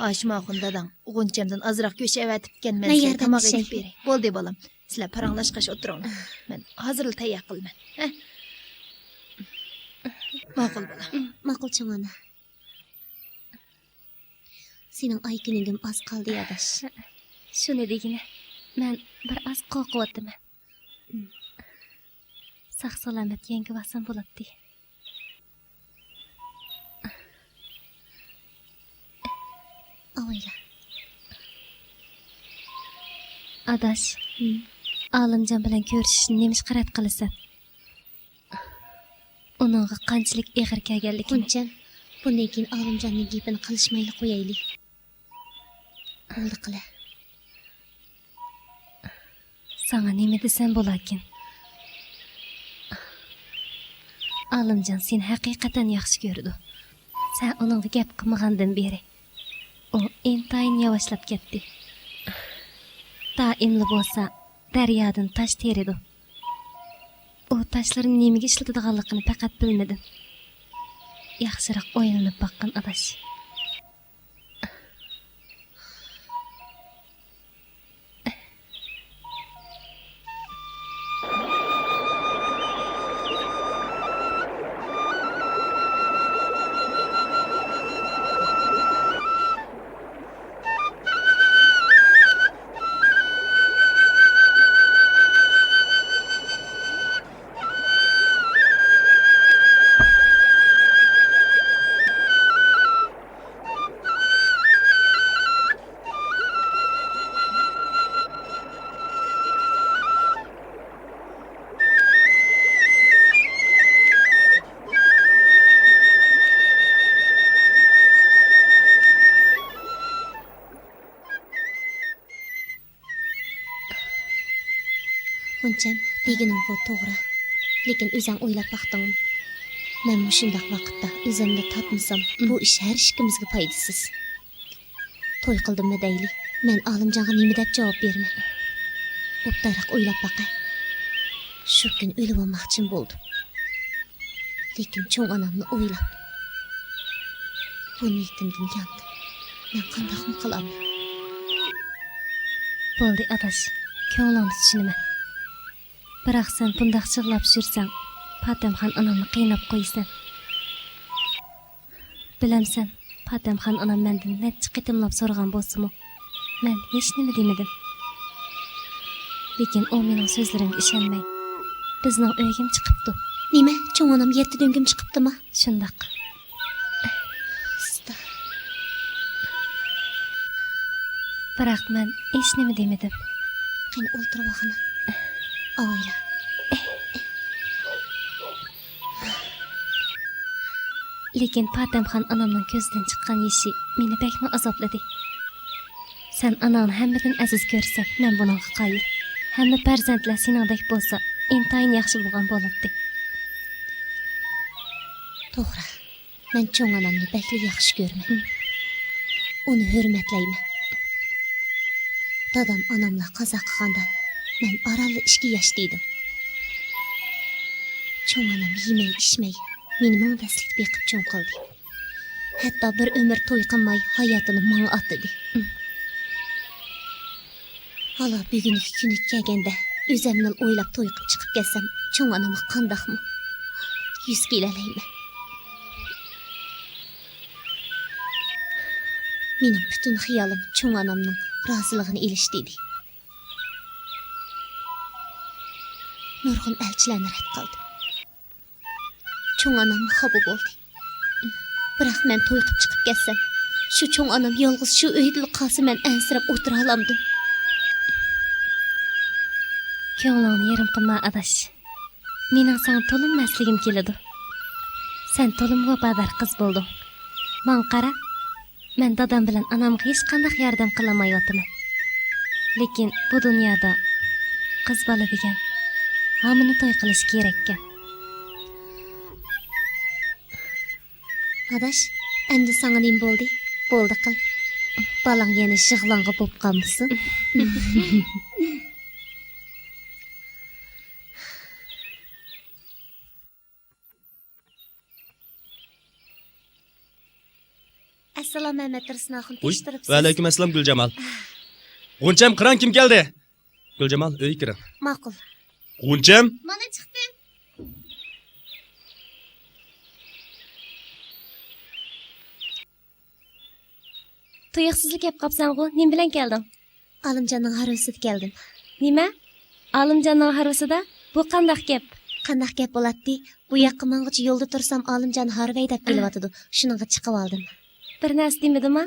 Aşmağın dadang, Gonchemdan azroq go'sht avatib kelman. Men Sen yordam tamaq etay. edib bering. Bo'ldi bolam. Sizlar paranglashqash o'tiringlar. Men hozir tayyor qilman. Ma'qul bolam. Ma'qul cho'ng ona. Sening ay kuningim oz qoldi adash. Shuni degina, men bir oz qo'rqyapman. Sog' salomat yangi vasam bo'ladi. Avayla. Adash, Olimjon bilan ko'rishishni nemish qarat qilasan? Uningga qanchalik ig'ir kelganligini. Qoncham, bundan keyin Olimjonning gapini qilishmayli qo'yaylik. Bo'ldi qila. Sana nima desam bo'larkin? Olimjon seni haqiqatan yaxshi ko'rdi. Sen uningga gap qilmagandan beri u intayin yavaşlab ketdi. Daimli bo'lsa daryodan tosh teridi. U toshlarni nimaga ishlatadiganligini faqat bilmadim. Yaxshiroq o'ylanib boqqan adash. Qoncham, deganing bu to'g'ri. Lekin o'zing o'ylab baqdingmi? Men shundaq vaqtda o'zimni totmasam, bu ish har ikkimizga foydasiz. To'y qildimmi deyli, men Olimjonga nima deb javob bermay. O'ptariq o'ylab baqay. Shu kun o'lib olmoqchim bo'ldim. Lekin cho'ng onamni o'ylab. Bu niyatimdan yandim. Men qandoqmi qilaman? Bo'ldi adash, ko'nglingni tushunaman. Biroq sen bundaq chig'lab yursang, Patamxon onamni qiynab qo'ysan. Bilamsan, Patamxon onam mendan necha qitimlab so'ragan bo'lsa-mu, men hech nima demadim. Lekin u mening so'zlarimga ishonmay, bizning uyga chiqibdi. Nima? Cho'ng onam yerda do'ngim chiqibdimi? Shundoq. Biroq men hech nima demadim. Qani o'tirib oxina. Avayla. Lekin Patamxon onamning ko'zidan chiqqan yeshi meni bekmi azobladi. Sen anangni hammadan aziz ko'rsan, men buningga qoyil. Hamma farzandlar seningdek bo'lsa, intayin yaxshi bo'lgan bo'ladi. To'g'ri. Men cho'ng onamni bakli yaxshi ko'raman. Uni hurmatlayman. Dadam onamla qazo qilganda men oralli 2 yoshda edim. Cho'ng onam yemay, ichmay, Meni mingdaslik beqib cho'ng qildi. Hatto bir umr to'y qilmay hayotini menga atdi. Hala bugungi kuni kelganda o'zimni o'ylab to'y qilib chiqib kelsam, cho'ng onamga qandaqmi? 100 kelalayman. Mening butun xiyolim cho'ng onamning roziligini elish dedi. Nurg'un elchilarni rad qildi. Cho'ng onam xafa bo'ldi. Biroq men to'y qilib chiqib kelsam, shu cho'ng onam yolg'iz shu uyda qolsa men ansirab o'tira olamdim. Ko'nglingni yerim qilma adash. Mening sana to'linmasligim keladi. Sen to'lim vafodor qiz bo'lding. Men qara, men dadam bilan anamga hech qanday yordam qilolmayotman. Lekin bu dunyoda qiz bola degan hamini to'y qilish kerak ekan. Adash, endi sana nima bo'ldi? Bo'ldi qil. Balang yana shig'longa bo'lib qolmisan. Assalomu alaykum Tirsonaxon, tekshiribsiz. Va alaykum assalom Guljamal. G'uncham qiran kim keldi? Guljamal uyga kiring. Ma'qul. G'uncham? Mana chiqdim. Tuyuqsizlik yap qapsan-ku, nim bilan kelding? Olimjonning harvasiga keldim. Nima? Olimjonning harvasida? Bu qandaq gap? Qandaq gap bo'ladi? Bu yoqqa mang'icha yo'lda tursam Olimjon harvay deb kelyotidi. Shuningga chiqib oldim. Bir narsa demidimi?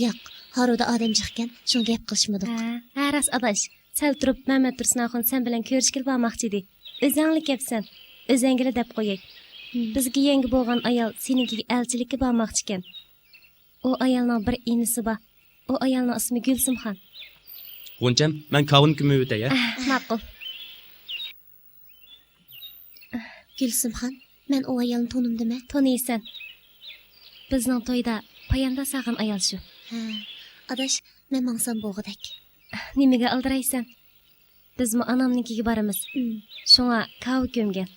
Yo'q, haroda odam chiqqan, shunga gap qilishmadik. Ha, ras adash. Sal turib Mehmet Tursunaxon sen bilan ko'rishga bormoqchi edi. O'zingli kapsan. O'zingli deb qo'yay. Bizga yangi bo'lgan ayol seninkiga elchilikka bormoqchi ekan. O ayolning bir inisi bor. O ayolning ismi Gulsumxon. G'uncham, men kavun kimi o'tay, ya. Ma'qul. Gulsumxon, men o ayolni tanimdimi? Taniysan. Bizning to'yda payanda saqin ayol shu. Ha, adash, men mangsam bo'g'idak. Nimaga aldiraysan? Bizmi anamnikiga boramiz. Shunga kav ko'mgan.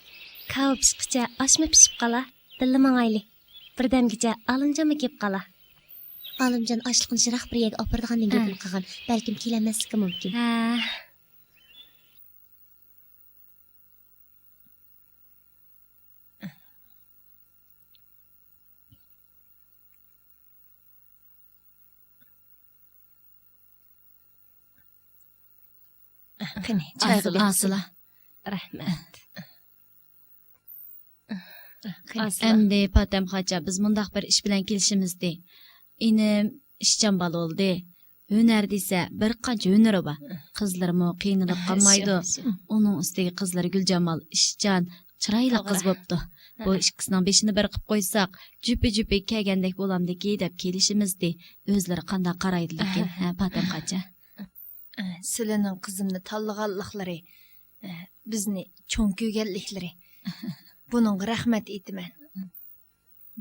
Kav pishqicha oshma pishib qala, dilla mangayli. Birdamgacha alinjami kep qala. Olimjon ochliqni shiraq bir yerga opirdigandan gapini qilgan. Balkim kelamasligi mumkin. Ha. Qani, choy asla. Rahmat. Endi Patam xocha biz mundaq bir ish bilan kelishimizdi. Inim ishchan bola bo'ldi. Hunar desa bir qancha hunari bor. Qizlarimo qiynalib qolmaydi. Uning ustiga qizlari Guljamal ishchan, chiroyli qiz bo'pti. Bu ikkisining beshini bir qilib qo'ysak, jupi kelgandek bo'lamdiki deb kelishimizdi. O'zlari qanday qaraydi lekin, ha Patam xocha. Sizlarning qizimni tanlaganliklari, bizni cho'ng ko'rganliklari. Buningga rahmat aytaman.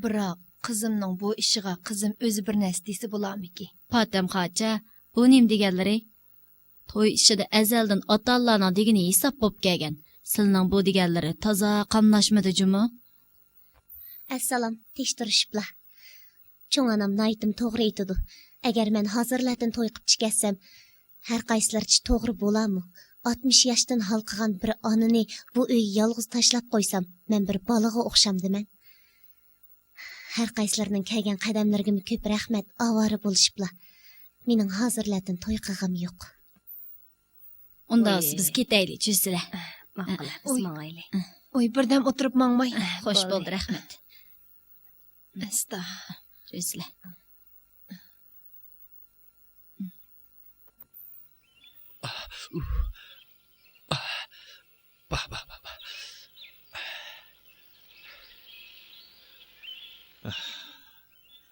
Biroq qizimning bu ishiga qizim o'zi bir narsa desa bo'larmiki? Patam xocha, bu nim deganlari to'y ishida azaldan ota-Allohning degini hisob bo'lib kelgan. Sizning bu deganlari toza qamlashmadi jumi? Assalom, tekshirishibla. Cho'ng onam aytim to'g'ri aytadi. Agar men hozirlardan to'y qilib chiqarsam, har qaysilarchi to'g'ri bo'larmi? 60 yoshdan halqagan bir onani bu uy yolg'iz tashlab qo'ysam, men bir bolaga o'xshamdiman. Har qaysilarning kelgan qadamlariga ko'p rahmat, avora bo'lishibla. Mening hozirlardan to'y qilg'im yo'q. Unda biz ketaylik, cho'sizlar. Ma'qul, ismangayli. Oy, birdam o'tirib mangmay. Xo'sh bo'ldi, rahmat. Asta. Cho'sizlar.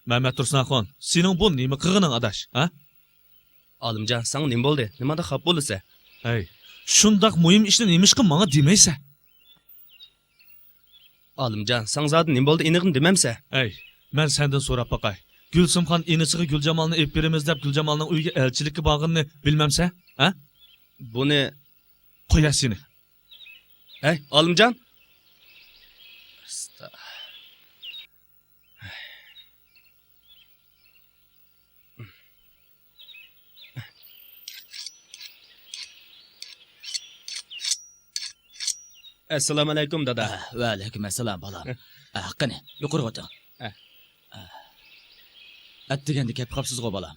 Mehmet Tursunaxon, sening bu nima qilganing adash, ha? Olimjon, sen nima bo'ldi? Nimada xafa bo'lsa? Hey, shundoq muhim ishni nemishqa menga demaysan? Olimjon, sen zodi nima bo'ldi? Aniqni demamsa? Hey, men sendan so'rab boqay. Gulsumxon enisiga Guljamalni olib beramiz deb Guljamalning uyiga elchilikka borganini bilmamsa, ha? Buni qo'yasini. Hey, Olimjon. Assalomu alaykum dada. Va alaykum assalom bolam. Qani, yuqoriga o'ting. Atdiganda kelib qolibsiz-ku bolam.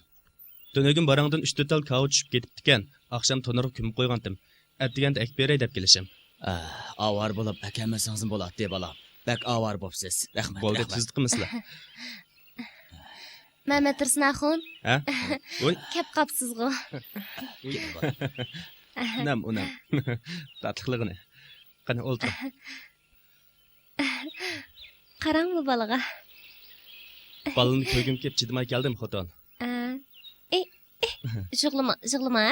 Dönögün barangdan 3-4 tal kava tushib ketibdikan. Akşam tonirga ko'mib qo'ygandim. Atdiganda ek beray deb kelishim. Avar bo'lib akamasingizmi bo'ladi bolam. Bak avar bo'psiz. Rahmat. Bo'ldi, tezlik qilmasizlar. Mehmet Tırsınaxun, Ha? Voy, kep qapsızgı. nam unam. Tatlıqligini. Qani o'ltir. Qarang bu balaga. Balını ko'gim kelib chidamay keldim xotin. Jig'lama.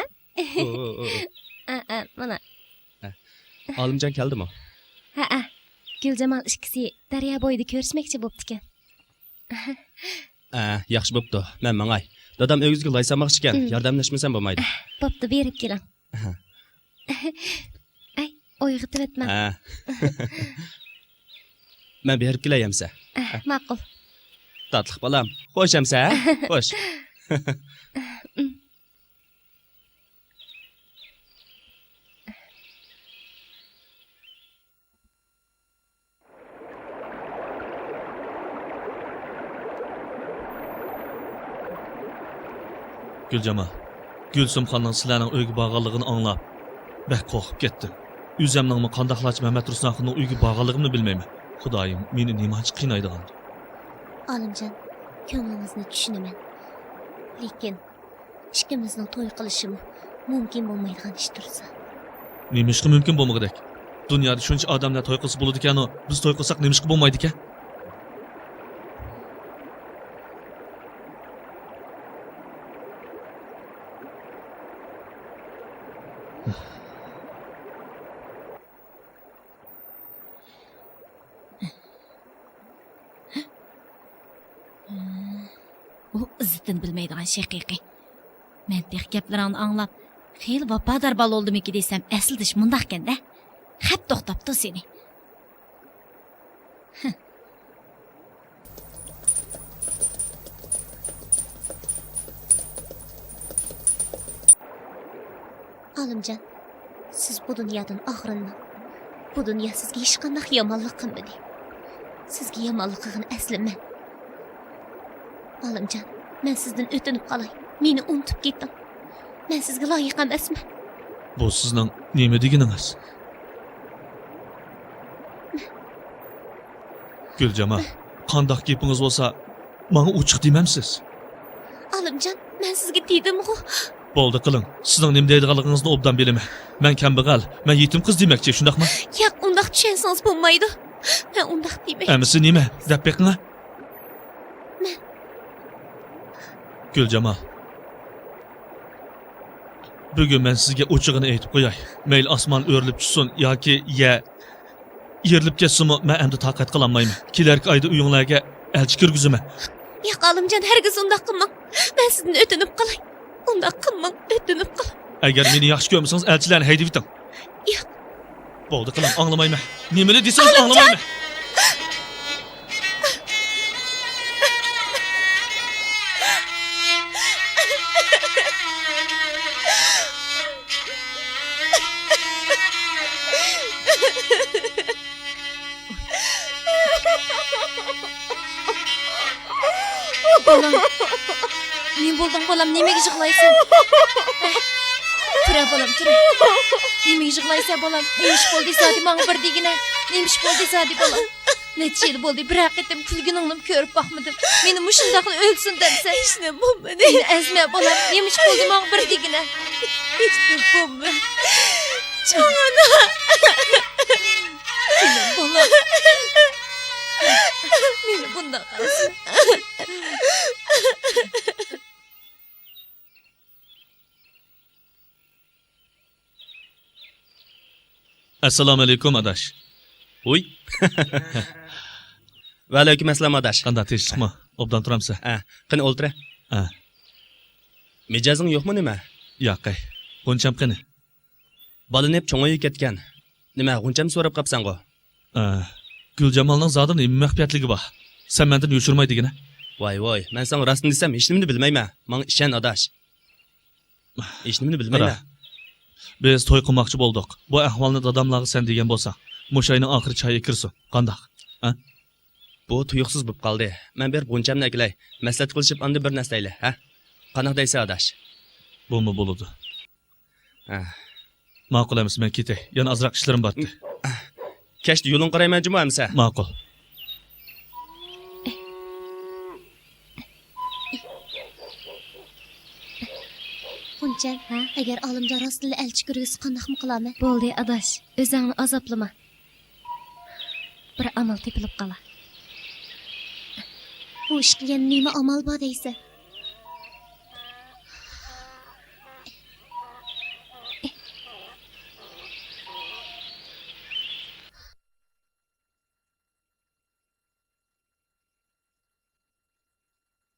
Mana. Olimjon keldimi? Ha. Gülcemal ikkisi daryo bo'yida ko'rishmoqchi bo'pti-kan. Yaxshi bo'pti. Men mangay. Dadam o'gizga loy samoqchi ekan. Yordamlashmasam bo'lmaydi. Bo'pti, berib keling. Ay, uyg'otib etma. Men berib kelayamsa. Ma'qul. Tatliq bolam. Xo'shamsa, xo'sh. Gülcemal, Gülsümxonning sizlarning uyga borganligini anglab, bak qo'rqib ketdim. O'zimning qandaqlachi Mehmet Rusnaxonning uyga borganligimni bilmayman. Xudoyim, meni nimachi qiynaydigan. Olimjon, ko'nglingizni tushunaman. Lekin ikkimizning to'y qilishimiz mumkin bo'lmaydigan ish tursa. Nima ishqi mumkin bo'lmagidek? Dunyoda shuncha odamlar to'y qilsa bo'ladi ekan, biz to'y qilsak nima ishqi bo'lmaydi ekan? U izitin bilmaydigan shaqiqiy. Men tex gaplaringni anglab, xeyli vafodor bola oldimiki desam, aslida shundaq ekanda. Xat to'xtabdi seni. Olimjon, siz bu dunyodan og'rinmang. Bu dunyo sizga hech qanday yomonlik qilmadi. Sizga yomonlik qilgan asli men. Olimjon, men sizdan o'tinib qolay. Meni unutib keting. Men sizga loyiq emasman. Bu sizning nima deganingiz? Gülcemal, qandaq gapingiz bo'lsa, menga uchiq demamsiz. Olimjon, men sizga dedim-ku. Bo'ldi qiling. Sizning nima deydiganligingizni obdan bilaman. Men kambag'al, men yetim qiz demoqchi, shundaqmi? Yo'q, undaq tushunsangiz bo'lmaydi. Men undaq demayman. Amisi nima? Deb beqinglar. Gülcemal. Bugun men sizga o'chig'ini aytib qo'yay. Mayli osmon o'rilib tushsin yoki yerilib ketsinmi, men endi taqat qilolmayman. Kelarki oyda uyinglarga elchi kirgizaman. Yo'q, Olimjon, hargiz undaq qilmang. Men sizdan o'tinib qolay. Undaq qilmang, o'tinib qolay. Agar meni yaxshi ko'rmasangiz, elchilarni haydab yiting. Yo'q. Bo'ldi qiling, anglamayman. Nimani desangiz anglamayman. Bolam. Ne buldun bolam? Nimaga yig'laysan? Tura bolam, tura. Nimaga yig'laysan bolam? Nima ish bo'ldi sadi menga bir degina? Nima ish bo'ldi sadi bolam? Necha yil bo'ldi, bir haqiqatim kulguningni ko'rib boqmadim. Meni mushundaqli o'lsin debsan. Hech nima bo'lmadi. Azma bolam, nima ish bo'ldi menga bir degina? Hech nima bo'lmadi. Cho'g'ana. Bolam. Meni bundoq qilsin. Assalomu alaykum adash. Uy. Va alaykum assalom adash. Qanday tinchlikmi? Obdan turamsa? Qani o'ltira. Mijozing yo'qmi nima? Yo'q. G'uncham qani? Balini hep cho'ng'ayib ketgan. Nima, g'uncham so'rab qapsan-ku? Guljamalning zodi nima maxfiyatligi bor? Sen mendan yo'shirmaydigina? Voy, men sen rostini desam, hech nimani bilmayman. Menga ishon adash. Hech nimani bilmayman. Biz to'y qilmoqchi bo'ldik. Bu ahvolni dadamlarga sen degan bo'lsang, Mo'shayning oxiri choyi kirsin. Qandaq? Bu tuyuqsiz bo'lib qoldi. Men bir bunjamni akilay. Maslahat qilishib anda bir narsa deyli, ha? Qanaq deysa adash? Bo'lma bo'ladi. Ha. Ma'qul emas, men ketay. Yana azroq ishlarim bordi. Kechda yo'lin qarayman juma amsa. Ma'qul. Xunjan, agar olimjon rostila elchi ko'rgisi qandaqmi qilaman? Bo'ldi, adash. O'zingni azoblama. Bir amal tepilib qola. Bu ish qilgan nima amal bor deysan?